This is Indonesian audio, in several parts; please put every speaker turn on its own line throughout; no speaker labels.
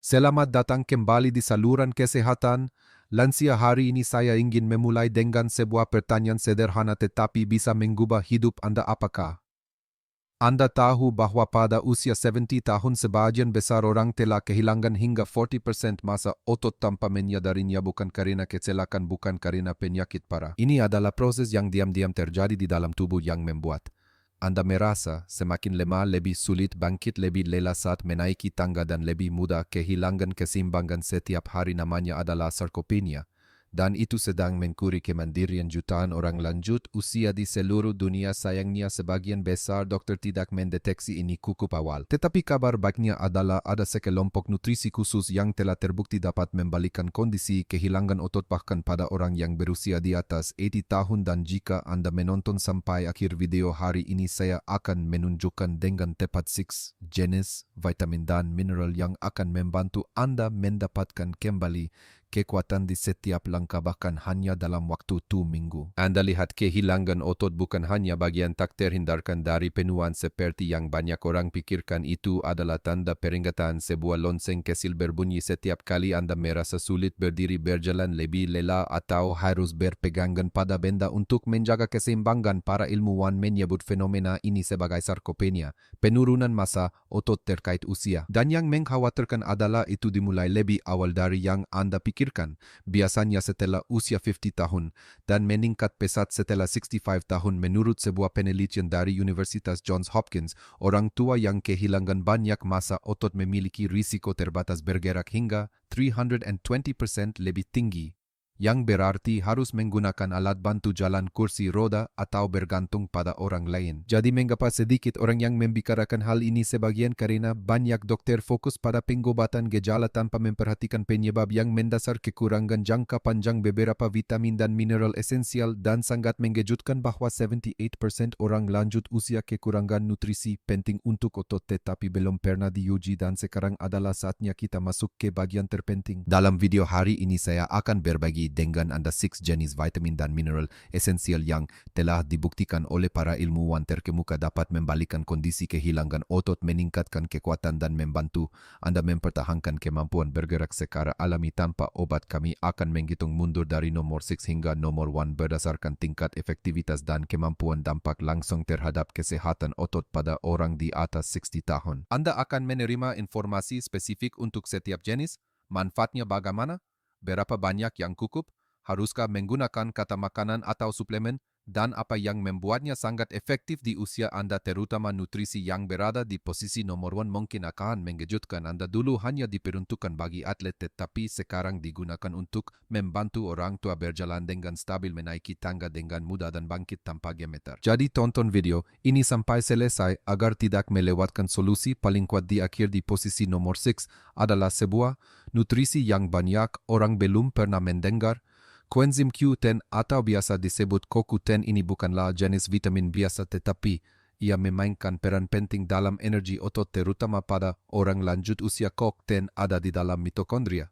Selamat datang kembali di saluran kesehatan. Lansia, hari ini saya ingin memulai dengan sebuah pertanyaan sederhana tetapi bisa mengubah hidup Anda. Apakah Anda tahu bahwa pada usia 70 tahun sebagian besar orang telah kehilangan hingga 40% masa otot tanpa menyadarinya, bukan karena kecelakaan, bukan karena penyakit parah. Ini adalah proses yang diam-diam terjadi di dalam tubuh yang membuat Anda merasa semakin lemah, lebih sulit bangkit, lebih lelah saat menaiki tangga, dan lebih mudah kehilangan keseimbangan setiap hari. Namanya adalah sarkopenia. Dan itu sedang mencuri kemandirian jutaan orang lanjut usia di seluruh dunia. Sayangnya sebagian besar dokter tidak mendeteksi ini cukup awal. Tetapi kabar baiknya adalah ada sekelompok nutrisi khusus yang telah terbukti dapat membalikkan kondisi kehilangan otot bahkan pada orang yang berusia di atas 80 tahun. Dan jika Anda menonton sampai akhir video hari ini, saya akan menunjukkan dengan tepat 6 jenis vitamin dan mineral yang akan membantu Anda mendapatkan kembali kekuatan di setiap langkah, bahkan hanya dalam waktu 2 minggu. Anda lihat, kehilangan otot bukan hanya bagian tak terhindarkan dari penuaan seperti yang banyak orang pikirkan. Itu adalah tanda peringatan. Sebuah lonceng kecil berbunyi setiap kali Anda merasa sulit berdiri, berjalan, lebih lelah, atau harus berpegangan pada benda untuk menjaga keseimbangan. Para ilmuwan menyebut fenomena ini sebagai sarkopenia, penurunan massa otot terkait usia. Dan yang mengkhawatirkan adalah itu dimulai lebih awal dari yang Anda pikirkan. Biasanya setelah usia 50 tahun dan meningkat pesat setelah 65 tahun. Menurut sebuah penelitian dari Universitas Johns Hopkins, orang tua yang kehilangan banyak massa otot memiliki risiko terbatas bergerak hingga 320% lebih tinggi, yang berarti harus menggunakan alat bantu jalan, kursi roda, atau bergantung pada orang lain. Jadi mengapa sedikit orang yang membicarakan hal ini? Sebagian karena banyak dokter fokus pada pengobatan gejala tanpa memperhatikan penyebab yang mendasar, kekurangan jangka panjang beberapa vitamin dan mineral esensial. Dan sangat mengejutkan bahwa 78% orang lanjut usia kekurangan nutrisi penting untuk otot tetapi belum pernah diuji. Dan sekarang adalah saatnya kita masuk ke bagian terpenting. Dalam video hari ini saya akan berbagi dengan Anda 6 jenis vitamin dan mineral esensial yang telah dibuktikan oleh para ilmuwan terkemuka dapat membalikkan kondisi kehilangan otot, meningkatkan kekuatan, dan membantu Anda mempertahankan kemampuan bergerak secara alami tanpa obat. Kami akan menghitung mundur dari nomor 6 hingga nomor 1 berdasarkan tingkat efektivitas dan kemampuan dampak langsung terhadap kesehatan otot pada orang di atas 60 tahun. Anda akan menerima informasi spesifik untuk setiap jenis. Manfaatnya bagaimana? Berapa banyak yang cukup? Haruskah menggunakan kata makanan atau suplemen? Dan apa yang membuatnya sangat efektif di usia Anda, terutama nutrisi yang berada di posisi nomor 1, mungkin akan mengejutkan Anda. Dulu hanya diperuntukkan bagi atlet, tetapi sekarang digunakan untuk membantu orang tua berjalan dengan stabil, menaiki tangga dengan mudah, dan bangkit tanpa gemetar. Jadi tonton video ini sampai selesai agar tidak melewatkan solusi paling kuat. Di akhir, di posisi nomor 6 adalah sebuah nutrisi yang banyak orang belum pernah mendengar, koenzim Q10 atau biasa disebut CoQ10. Ini bukanlah jenis vitamin biasa, tetapi ia memainkan peran penting dalam energi otot, terutama pada orang lanjut usia. CoQ10 ada di dalam mitokondria,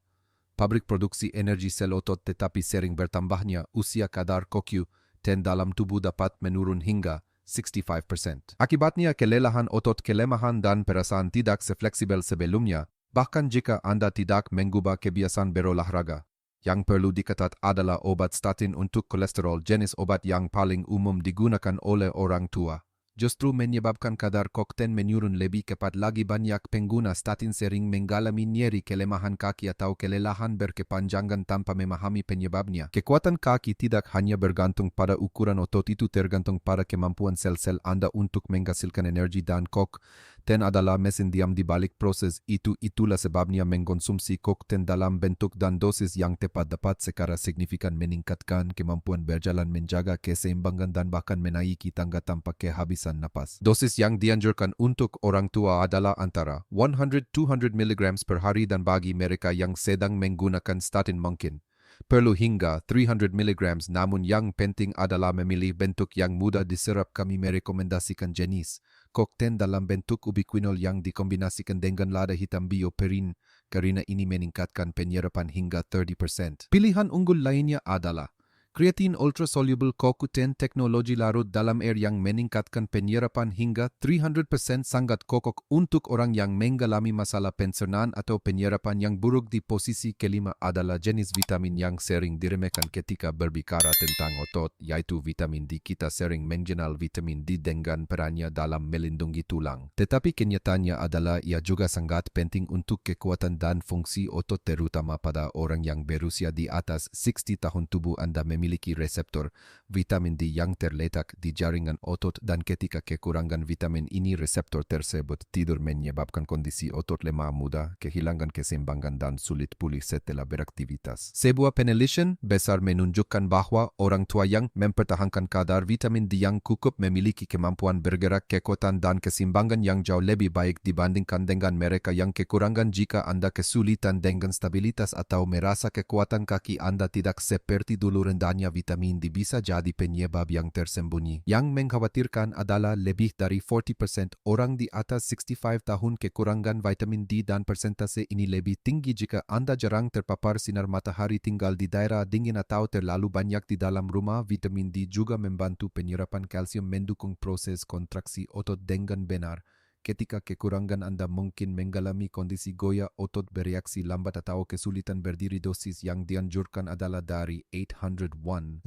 pabrik produksi energi sel otot, tetapi sering bertambahnya usia kadar CoQ10 dalam tubuh dapat menurun hingga 65%. Akibatnya kelelahan otot, kelemahan, dan perasaan tidak sefleksibel sebelumnya. Bahkan jika Anda tidak mengubah kebiasaan berolahraga. Yang perlu diketat adalah obat statin untuk kolesterol, jenis obat yang paling umum digunakan oleh orang tua. Justru menyebabkan kadar CoQ10 menurun lebih cepat lagi. Banyak pengguna statin sering mengalami nyeri, kelemahan kaki, atau kelelahan berkepanjangan tanpa memahami penyebabnya. Kekuatan kaki tidak hanya bergantung pada ukuran otot, itu tergantung pada kemampuan sel-sel Anda untuk menghasilkan energi, dan CoQ10 adalah mesin diam di balik proses itu. Itulah sebabnya mengkonsumsi CoQ10 dalam bentuk dan dosis yang tepat dapat secara signifikan meningkatkan kemampuan berjalan, menjaga keseimbangan, dan bahkan menaiki tangga tanpa kehabisan napas. Dosis yang dianjurkan untuk orang tua adalah antara 100-200 mg per hari, dan bagi mereka yang sedang menggunakan statin mungkin perlu hingga 300 mg. Namun yang penting adalah memilih bentuk yang mudah diserap. Kami merekomendasikan jenis CoQ10 dalam bentuk ubiquinol yang dikombinasikan dengan lada hitam bioperin karena ini meningkatkan penyerapan hingga 30%. Pilihan unggul lainnya adalah Creatine Ultra-Soluble CoQ10 teknologi larut dalam air yang meningkatkan penyerapan hingga 300% sangat kokok untuk orang yang mengalami masalah pencernaan atau penyerapan yang buruk. Di posisi kelima adalah jenis vitamin yang sering diremehkan ketika berbicara tentang otot, yaitu vitamin D. Kita sering mengenal vitamin D dengan perannya dalam melindungi tulang. Tetapi kenyataannya adalah ia juga sangat penting untuk kekuatan dan fungsi otot, terutama pada orang yang berusia di atas 60 tahun. Tubuh Anda memiliki reseptor vitamin D yang terletak di jaringan otot, dan ketika kekurangan vitamin ini, reseptor tersebut tidur, menyebabkan kondisi otot lemah mudah, kehilangan keseimbangan dan sulit pulih setelah beraktivitas. Sebuah penelitian besar menunjukkan bahwa orang tua yang mempertahankan kadar vitamin D yang cukup memiliki kemampuan bergerak, kekuatan dan keseimbangan yang jauh lebih baik dibandingkan dengan mereka yang kekurangan. Jika Anda kesulitan dengan stabilitas atau merasa kekuatan kaki Anda tidak seperti dulu, rendahnya vitamin D bisa jadi penyebab yang tersembunyi. Yang mengkhawatirkan adalah lebih dari 40% orang di atas 65 tahun kekurangan vitamin D, dan persentase ini lebih tinggi jika Anda jarang terpapar sinar matahari, tinggal di daerah dingin atau terlalu banyak di dalam rumah. Vitamin D juga membantu penyerapan kalsium, mendukung proses kontraksi otot dengan benar. Ketika kekurangan Anda mungkin mengalami kondisi goyah otot, bereaksi lambat atau kesulitan berdiri. Dosis yang dianjurkan adalah dari 801,000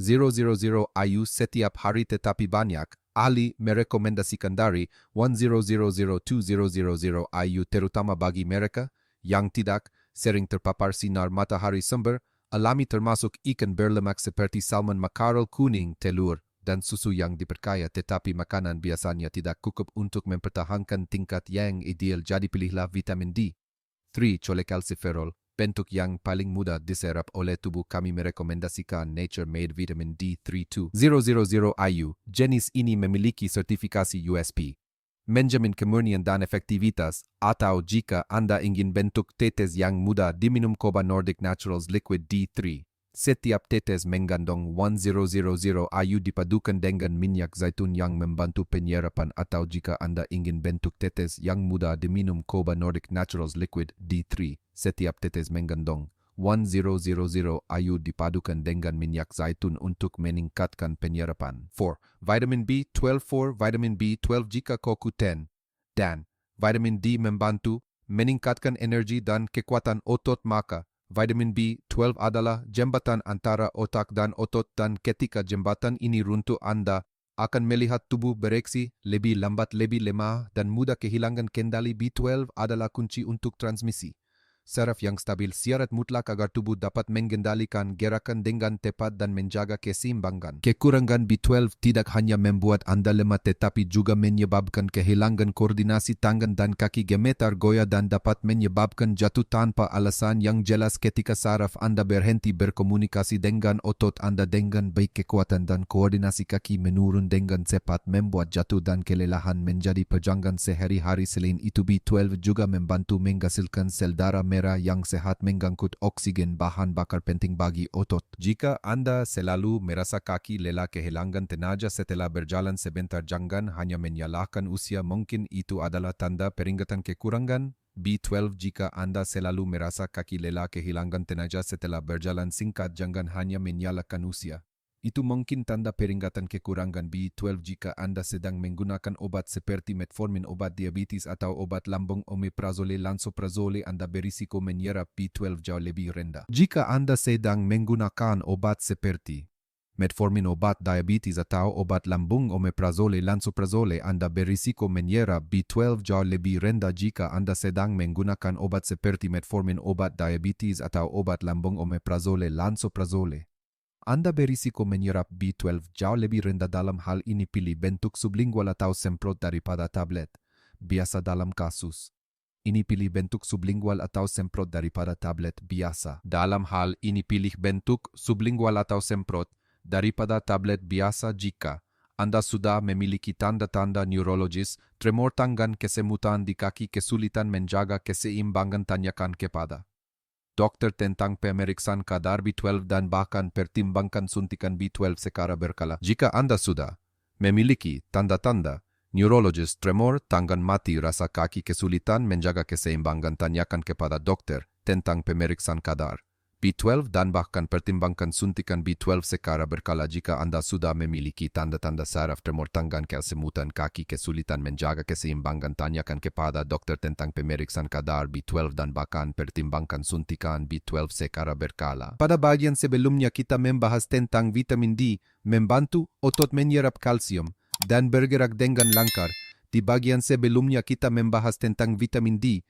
IU setiap hari, tetapi banyak ahli merekomendasikan dari 10,000 IU, terutama bagi mereka yang tidak sering terpapar sinar matahari sumber alami, termasuk ikan berlemak seperti salmon, makarel kuning, telur, dan susu yang diperkaya. Tetapi makanan biasanya tidak cukup untuk mempertahankan tingkat yang ideal, jadi pilihlah vitamin D. 3. Cholecalciferol, bentuk yang paling mudah diserap oleh tubuh. Kami merekomendasikan Nature Made Vitamin D3 2,000 IU. Jenis ini memiliki sertifikasi USP, menjamin kemurnian dan efektivitas. Atau jika Anda ingin bentuk tetes yang mudah diminum, coba Nordic Naturals Liquid D3. Setiap tetes mengandung 1000 IU dipadukan dengan minyak zaitun yang membantu penyerapan. Atau jika Anda ingin bentuk tetes yang mudah diminum, coba Nordic Naturals Liquid D3. Setiap tetes mengandung 1000 IU dipadukan dengan minyak zaitun untuk meningkatkan penyerapan. 4. Vitamin B12. 4. Vitamin B12 jika CoQ10 dan vitamin D membantu meningkatkan energi dan kekuatan otot, maka vitamin B12 adalah jembatan antara otak dan otot, dan ketika jembatan ini runtuh, Anda akan melihat tubuh bereaksi lebih lambat, lebih lemah, dan mudah kehilangan kendali. B12 adalah kunci untuk transmisi saraf yang stabil, syarat mutlak agar tubuh dapat mengendalikan gerakan dengan tepat dan menjaga keseimbangan. Kekurangan B12 tidak hanya membuat Anda lemah, tetapi juga menyebabkan kehilangan koordinasi tangan dan kaki, gemetar, goyah, dan dapat menyebabkan jatuh tanpa alasan yang jelas. Ketika saraf Anda berhenti berkomunikasi dengan otot Anda dengan baik, kekuatan dan koordinasi kaki menurun dengan cepat, membuat jatuh dan kelelahan menjadi pegangan sehari-hari. Selain itu, B12 juga membantu menghasilkan sel darah merah yang sehat, mengangkut oksigen, bahan bakar penting bagi otot. Jika Anda selalu merasa kaki lelah, kehilangan tenaga setelah berjalan sebentar, jangan hanya menyalahkan usia. Mungkin itu adalah tanda peringatan kekurangan B12. Jika Anda selalu merasa kaki lelah, kehilangan tenaga setelah berjalan singkat, jangan hanya menyalahkan usia. Itu mungkin tanda peringatan kekurangan B12. Jika Anda sedang menggunakan obat seperti metformin, obat diabetes, atau obat lambung, omeprazole, lansoprazole, Anda berisiko menyerap B12 jauh lebih rendah. Jika Anda sedang menggunakan obat seperti metformin, obat diabetes, atau obat lambung, omeprazole, lansoprazole, Anda berisiko menyerap B12 jauh lebih rendah. Jika Anda sedang menggunakan obat seperti metformin, obat diabetes, atau obat lambung, omeprazole, lansoprazole, Anda berisiko menyerap B12 jauh lebih rendah. Dalam hal ini, pilih bentuk sublingual atau semprot daripada tablet. Biasa dalam kasus ini, pilih bentuk sublingual atau semprot daripada tablet biasa. Dalam hal ini, pilih bentuk sublingual atau semprot daripada tablet biasa jika Anda sudah memiliki tanda-tanda neurologis, tremor tangan, kesemutan di kaki, kesulitan menjaga keseimbangan. Tanyakan kepada dokter tentang pemeriksaan kadar B12 dan bahkan pertimbangkan suntikan B12 secara berkala. Jika Anda sudah memiliki tanda-tanda neurologis, tremor tangan, mati, rasa kaki, kesulitan menjaga keseimbangan, tanyakan kepada dokter tentang pemeriksaan kadar B12 dan bahkan pertimbangkan suntikan B12 secara berkala jika Anda sudah memiliki tanda-tanda saraf tremor tangan kesemutan kaki kesulitan menjaga keseimbangan tanyakan kepada dokter tentang pemeriksaan kadar B12 dan bahkan pertimbangkan suntikan B12 secara berkala. Pada bagian sebelumnya kita membahas tentang vitamin D membantu otot menyerap kalsium dan bergerak dengan lancar. Di bagian sebelumnya kita membahas tentang vitamin D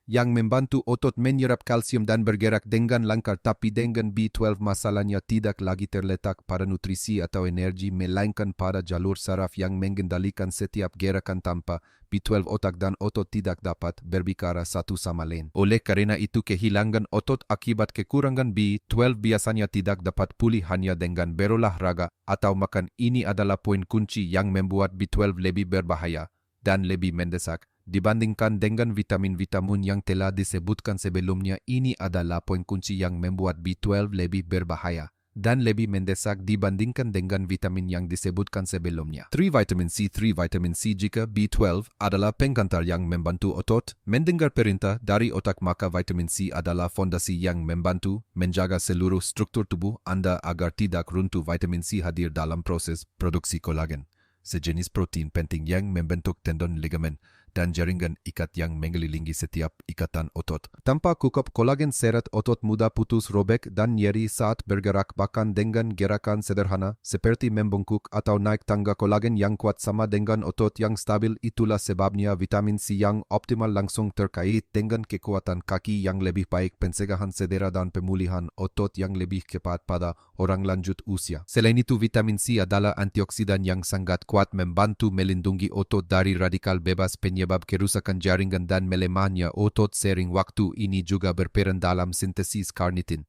yang membantu otot menyerap kalsium dan bergerak dengan lancar, tapi dengan B12 masalahnya tidak lagi terletak pada nutrisi atau energi melainkan pada jalur saraf yang mengendalikan setiap gerakan. Tanpa B12 otak dan otot tidak dapat berbicara satu sama lain. Oleh karena itu kehilangan otot akibat kekurangan B12 biasanya tidak dapat pulih hanya dengan berolahraga atau makan. Ini adalah poin kunci yang membuat B12 lebih berbahaya dan lebih mendesak dibandingkan dengan vitamin-vitamin yang telah disebutkan sebelumnya. Ini adalah poin kunci yang membuat B12 lebih berbahaya dan lebih mendesak dibandingkan dengan vitamin yang disebutkan sebelumnya. 3 vitamin C. 3 vitamin C. Jika B12 adalah penggantar yang membantu otot mendengar perintah dari otak, maka vitamin C adalah fondasi yang membantu menjaga seluruh struktur tubuh Anda agar tidak runtuh. Vitamin C hadir dalam proses produksi kolagen, sejenis protein penting yang membentuk tendon, ligamen, dan jaringan ikat yang mengelilingi setiap ikatan otot. Tanpa cukup kolagen, serat otot mudah putus, robek, dan nyeri saat bergerak. Bahkan dengan gerakan sederhana seperti membungkuk atau naik tangga, kolagen yang kuat sama dengan otot yang stabil. Itulah sebabnya vitamin C yang optimal langsung terkait dengan kekuatan kaki yang lebih baik, pencegahan cedera, dan pemulihan otot yang lebih cepat pada orang lanjut usia. Selain itu, vitamin C adalah antioksidan yang sangat kuat, membantu melindungi otot dari radikal bebas penyebab kerusakan jaringan dan melemahnya otot. Sering waktu ini juga berperan dalam sintesis karnitin,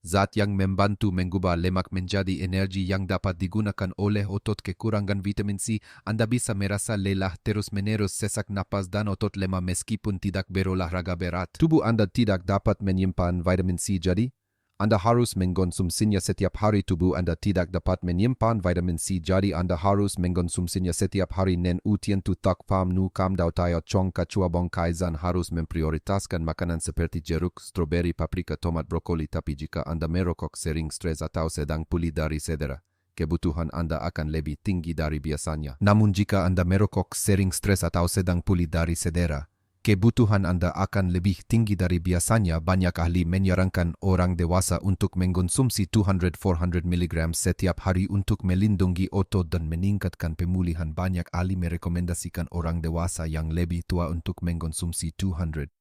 zat yang membantu mengubah lemak menjadi energi yang dapat digunakan oleh otot. Kekurangan vitamin C, Anda bisa merasa lelah terus-menerus, sesak napas, dan otot lemah meskipun tidak berolahraga berat. Tubuh Anda tidak dapat menyimpan vitamin C, jadi Anda harus mengkonsumsinya setiap hari. Tubuh Anda tidak dapat menyimpan vitamin C, jadi Anda harus mengkonsumsinya setiap hari. Nen utian tu tak pam nu kam dau tayo chong kacua bong kaizan harus memprioritaskan makanan seperti jeruk, stroberi, paprika, tomat, brokoli. Tapi jika Anda merokok, sering stres atau sedang pulih dari cedera, kebutuhan Anda akan lebih tinggi dari biasanya. Namun jika Anda merokok, sering stres atau sedang pulih dari cedera, kebutuhan Anda akan lebih tinggi dari biasanya. Banyak ahli menyarankan orang dewasa untuk mengkonsumsi 200-400 mg setiap hari untuk melindungi otot dan meningkatkan pemulihan. Banyak ahli merekomendasikan orang dewasa yang lebih tua untuk mengkonsumsi 200-400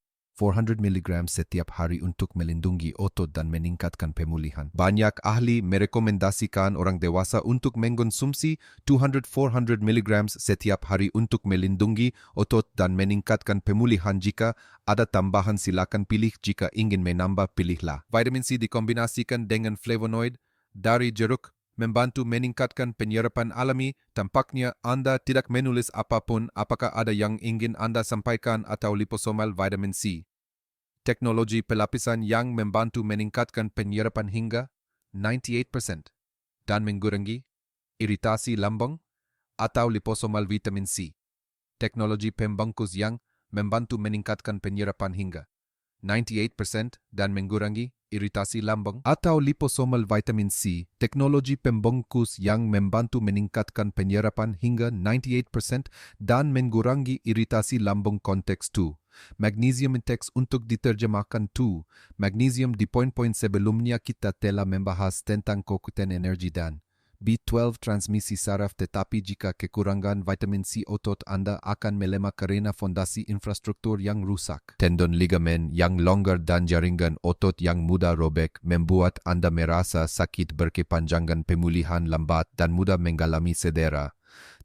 mg setiap hari untuk melindungi otot dan meningkatkan pemulihan. Banyak ahli merekomendasikan orang dewasa untuk mengkonsumsi 200-400 mg setiap hari untuk melindungi otot dan meningkatkan pemulihan. Jika ada tambahan, silakan pilih. Jika ingin menambah, pilihlah. Vitamin C dikombinasikan dengan flavonoid dari jeruk membantu meningkatkan penyerapan alami. Tampaknya Anda tidak menulis apapun. Apakah ada yang ingin Anda sampaikan atau liposomal vitamin C? Teknologi pelapisan yang membantu meningkatkan penyerapan hingga 98% dan mengurangi iritasi lambung atau liposomal vitamin C. Teknologi pembungkus yang membantu meningkatkan penyerapan hingga 98% dan mengurangi iritasi lambung atau liposomal vitamin C. Teknologi pembungkus yang membantu meningkatkan penyerapan hingga 98% dan mengurangi iritasi lambung. Konteks 2. Magnesium teks untuk diterjemahkan 2. Magnesium. Di poin-poin sebelumnya kita telah membahas tentang kekuatan energi dan B12 transmisi saraf, tetapi jika kekurangan vitamin C, otot Anda akan melemah karena fondasi infrastruktur yang rusak. Tendon, ligamen yang longgar dan jaringan otot yang mudah robek membuat Anda merasa sakit berkepanjangan, pemulihan lambat, dan mudah mengalami cedera.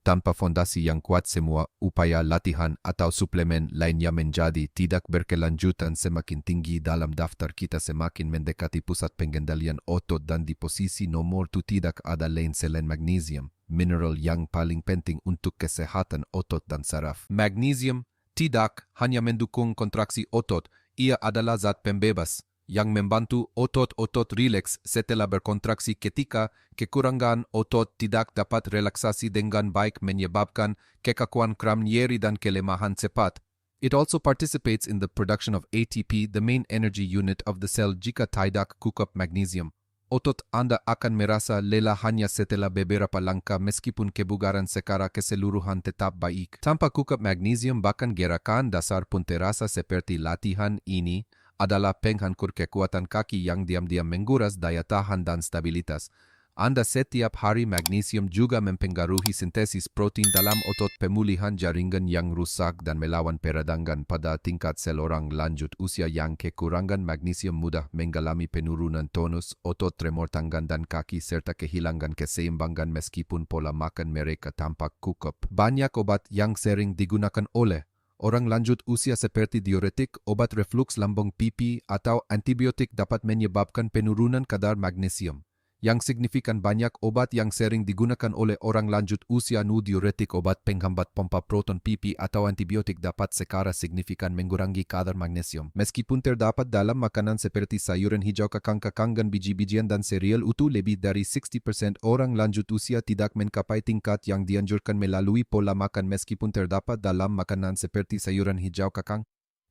Tanpa fondasi yang kuat, semua upaya latihan atau suplemen lainnya menjadi tidak berkelanjutan. Semakin tinggi dalam daftar kita, semakin mendekati pusat pengendalian otot, dan di posisi nomor 2 tidak ada lain selain magnesium, mineral yang paling penting untuk kesehatan otot dan saraf. Magnesium tidak hanya mendukung kontraksi otot, ia adalah zat pembebas yang membantu otot-otot rileks setelah berkontraksi. Ketika kekurangan otot tidak dapat relaksasi dengan baik, menyebabkan kekakuan, kram, nyeri, dan kelemahan cepat. It also participates in the production of ATP, the main energy unit of the cell jika tidak cukup magnesium. Otot Anda akan merasa lelah hanya setelah beberapa langkah meskipun kebugaran secara keseluruhan tetap baik. Tanpa cukup magnesium bahkan gerakan dasar pun terasa seperti latihan. Ini adalah penghankur kekuatan kaki yang diam-diam menguras daya tahan dan stabilitas. Anda setiap hari magnesium juga mempengaruhi sintesis protein dalam otot, pemulihan jaringan yang rusak dan melawan peradangan pada tingkat sel. Orang lanjut usia yang kekurangan magnesium mudah mengalami penurunan tonus, otot, tremor tangan dan kaki, serta kehilangan keseimbangan meskipun pola makan mereka tampak cukup. Banyak obat yang sering digunakan oleh orang lanjut usia seperti diuretik, obat reflux lambung pipi, atau antibiotik dapat menyebabkan penurunan kadar magnesium. Yang signifikan banyak obat yang sering digunakan oleh orang lanjut usia diuretik, obat penghambat pompa proton pipi, atau antibiotik dapat secara signifikan mengurangi kadar magnesium. Meskipun terdapat dalam makanan seperti sayuran hijau, kacang-kacangan, biji-bijian, dan sereal utuh, lebih dari 60% orang lanjut usia tidak mencapai tingkat yang dianjurkan melalui pola makan. Meskipun terdapat dalam makanan seperti sayuran hijau,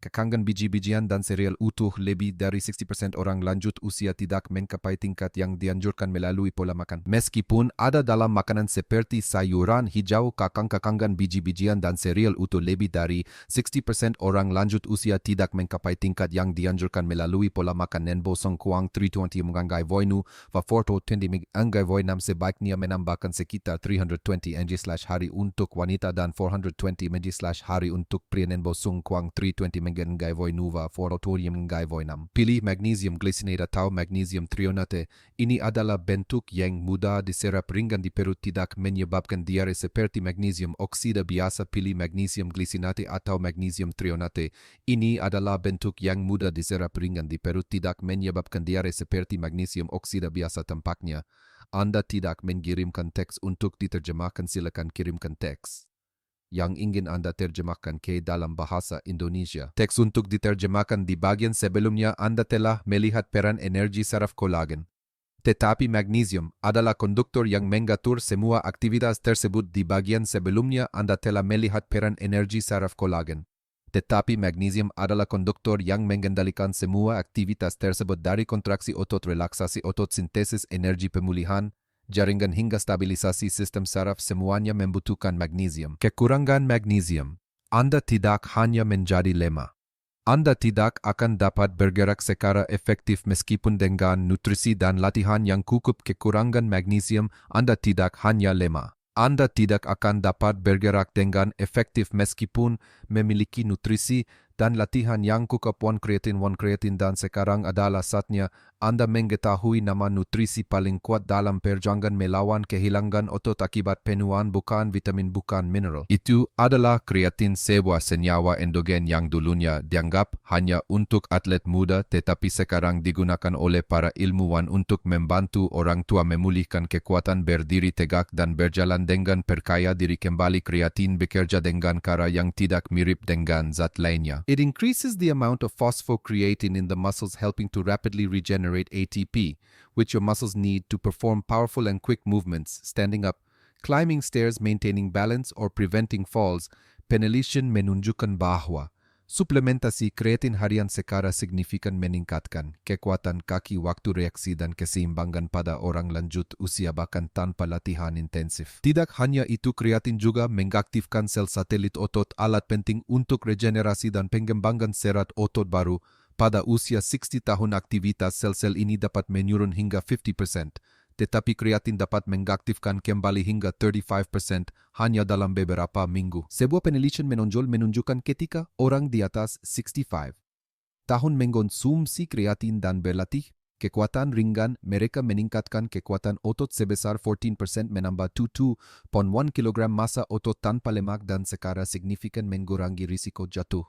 kacangan, biji-bijian, dan sereal utuh, lebih dari 60% orang lanjut usia tidak mencapai tingkat yang dianjurkan melalui pola makan. Meskipun ada dalam makanan seperti sayuran hijau, kacangan, biji-bijian, dan sereal utuh, lebih dari 60% orang lanjut usia tidak mencapai tingkat yang dianjurkan melalui pola makan. Nenbo Song Kuang 320 menganggay voinu va 420 menganggay voinam sebaiknya menambahkan sekitar 320 mg/hari untuk wanita dan 420 mg/hari untuk pria. Nenbo Song Kuang 320 menggay voinuva 420 menggay voinam. Pilih magnesium glycinate atau magnesium threonate. Ini adalah bentuk yang mudah diserap, ringan di perut, tidak menyebabkan diare seperti magnesium oksida biasa. Pilih magnesium glycinate atau magnesium threonate. Ini adalah bentuk yang mudah diserap, ringan di perut, tidak menyebabkan diare seperti magnesium oksida biasa. Tampaknya Anda tidak mengirimkan teks untuk diterjemahkan. Silakan kirimkan teks yang ingin Anda terjemahkan ke dalam bahasa Indonesia. Teks untuk diterjemahkan di bagian sebelumnya. Anda telah melihat peran energi saraf kolagen. Tetapi magnesium adalah konduktor yang mengatur semua aktivitas tersebut. Di bagian sebelumnya Anda telah melihat peran energi saraf kolagen. Tetapi magnesium adalah konduktor yang mengendalikan semua aktivitas tersebut, dari kontraksi otot, relaksasi otot, sintesis energi, pemulihan jaringan hingga stabilisasi sistem saraf. Semuanya membutuhkan magnesium. Kekurangan magnesium, Anda tidak hanya menjadi lemah. Anda tidak akan dapat bergerak secara efektif meskipun dengan nutrisi dan latihan yang cukup. Kekurangan magnesium, Anda tidak hanya lemah. Anda tidak akan dapat bergerak dengan efektif meskipun memiliki nutrisi dan latihan yang cukup. One creatine dan sekarang adalah saatnya Anda mengetahui nama nutrisi paling kuat dalam perjuangan melawan kehilangan otot akibat penuaan, bukan vitamin, bukan mineral. Itu adalah kreatin, sebuah senyawa endogen yang dulunya dianggap hanya untuk atlet muda, tetapi sekarang digunakan oleh para ilmuwan untuk membantu orang tua memulihkan kekuatan berdiri tegak dan berjalan dengan perkaya diri kembali. Kreatin bekerja dengan cara yang tidak mirip dengan zat lainnya. It increases the amount of phosphocreatine in the muscles, helping to rapidly regenerate ATP, which your muscles need to perform powerful and quick movements, standing up, climbing stairs, maintaining balance, or preventing falls. Penelitian menunjukkan bahwa suplementasi kreatin harian secara signifikan meningkatkan kekuatan kaki, waktu reaksi, dan keseimbangan pada orang lanjut usia bahkan tanpa latihan intensif. Tidak hanya itu, kreatin juga mengaktifkan sel satelit otot, alat penting untuk regenerasi dan pengembangan serat otot baru. Pada usia 60 tahun aktivitas sel-sel ini dapat menurun hingga 50%. Tetapi kreatin dapat mengaktifkan kembali hingga 35% hanya dalam beberapa minggu. Sebuah penelitian menunjukkan ketika orang di atas 65 tahun mengkonsumsi kreatin dan berlatih kekuatan ringan, mereka meningkatkan kekuatan otot sebesar 14%, menambah 2.1 kg massa otot tanpa lemak, dan secara signifikan mengurangi risiko jatuh.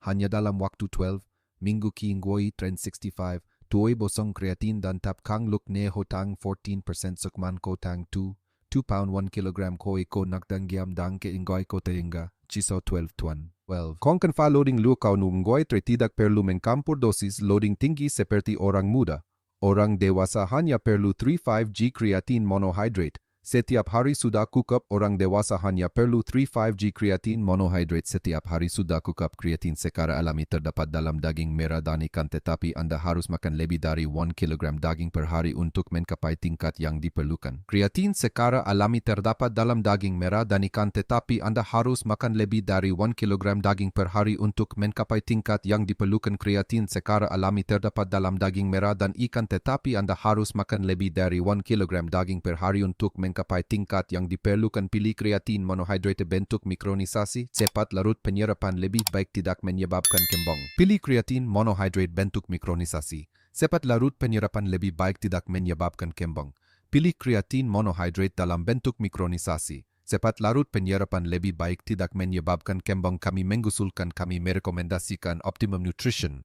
Hanya dalam waktu 12 minggu Kiingwoi Trend 65, tuoi bosong kreatin dan tap kang luk ne hotang 14% sukman ko tang 2 pound 1 kg koi ko nakdang giam dang ke inggoy ko teinga, chiso 12 tuan. 12. Kung kanfa loading lukaw nunggoy tidak perlu mengkampur dosis loading tinggi seperti orang muda. Orang dewasa hanya perlu 3,5 g creatine monohydrate, Setiap hari sudah cukup, orang dewasa hanya perlu 3,5 g kreatin monohydrate setiap hari sudah cukup. Kreatin secara alami terdapat dalam daging merah dan ikan, tetapi Anda harus makan lebih dari 1 kg daging per hari untuk mencapai tingkat yang diperlukan. Kreatin secara alami terdapat dalam daging merah dan ikan, tetapi Anda harus makan lebih dari 1 kg daging per hari untuk mencapai tingkat yang diperlukan. Kreatin secara alami terdapat dalam daging merah dan ikan, tetapi Anda harus makan lebih dari 1 kg daging per hari untuk mencapai tingkat yang diperlukan. Pilih kreatin monohydrate bentuk mikronisasi, cepat larut, penyerapan lebih baik, tidak menyebabkan kembang. Pilih kreatin monohydrate bentuk mikronisasi, cepat larut, penyerapan lebih baik, tidak menyebabkan kembang. Pilih kreatin monohydrate dalam bentuk mikronisasi, cepat larut, penyerapan lebih baik, tidak menyebabkan kembang. Kami mengusulkan, kami merekomendasikan Optimum Nutrition.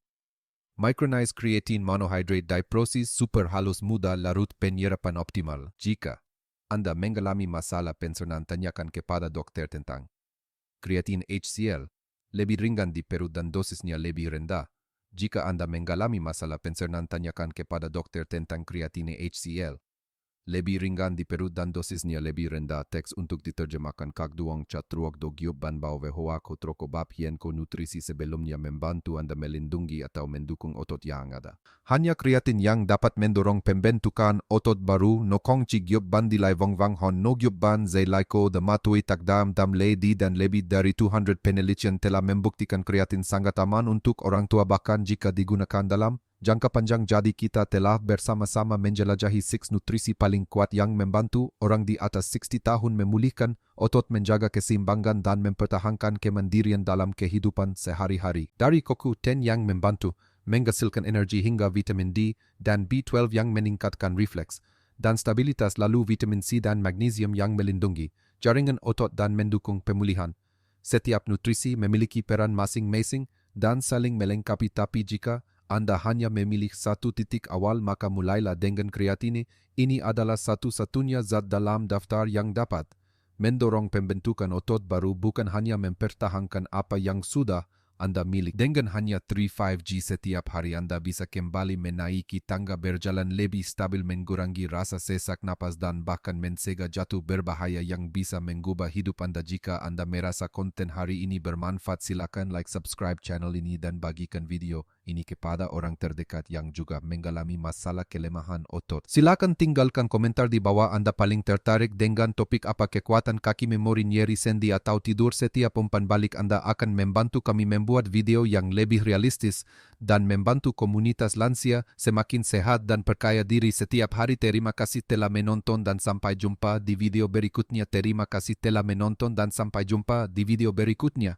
Micronized Creatine Monohydrate Diprosis super halus, mudah larut, penyerapan optimal. Jika Anda mengalami masalah pencernaan, tanyakan kepada dokter tentang kreatin HCl. Lebih ringan di perut dan dosisnya lebih rendah. Jika Anda mengalami masalah pencernaan, tanyakan kepada dokter tentang kreatin HCl. Lebih ringan di perut dan dosisnya lebih rendah. Teks untuk diterjemahkan Kak Duong Chat Truok Do Gyub Ban Bao Vehoa Ko Troko Bab Hien Ko nutrisi sebelumnya membantu Anda melindungi atau mendukung otot yang ada. Hanya kreatin yang dapat mendorong pembentukan otot baru. No Kong Chi Gyub Ban Dilai Vong Vang Hon No Gyub Ban Zai Laiko The Matui Takdam Dam Lady, dan lebih dari 200 penelitian telah membuktikan kreatin sangat aman untuk orang tua, bahkan jika digunakan dalam jangka panjang. Jadi kita telah bersama-sama menjelajahi 6 nutrisi paling kuat yang membantu orang di atas 60 tahun memulihkan otot, menjaga keseimbangan, dan mempertahankan kemandirian dalam kehidupan sehari-hari. Dari CoQ10 yang membantu menghasilkan energi hingga vitamin D dan B12 yang meningkatkan refleks dan stabilitas, lalu vitamin C dan magnesium yang melindungi jaringan otot dan mendukung pemulihan. Setiap nutrisi memiliki peran masing-masing dan saling melengkapi, tapi jika Anda hanya memilih satu titik awal, maka mulailah dengan kreatine. Ini adalah satu-satunya zat dalam daftar yang dapat mendorong pembentukan otot baru, bukan hanya mempertahankan apa yang sudah Anda milik. Dengan hanya 3,5 g setiap hari, Anda bisa kembali menaiki tangga, berjalan lebih stabil, mengurangi rasa sesak napas, dan bahkan mencegah jatuh berbahaya yang bisa mengubah hidup Anda. Jika Anda merasa konten hari ini bermanfaat, silakan like, subscribe channel ini, dan bagikan video ini kepada orang terdekat yang juga mengalami masalah kelemahan otot. Silakan tinggalkan komentar di bawah. Anda paling tertarik dengan topik apa? Kekuatan kaki, memori, nyeri sendi, atau tidur? Setiap umpan balik Anda akan membantu kami membuat video yang lebih realistis dan membantu komunitas lansia semakin sehat dan percaya diri setiap hari. Terima kasih telah menonton dan sampai jumpa di video berikutnya. Terima kasih telah menonton dan sampai jumpa di video berikutnya.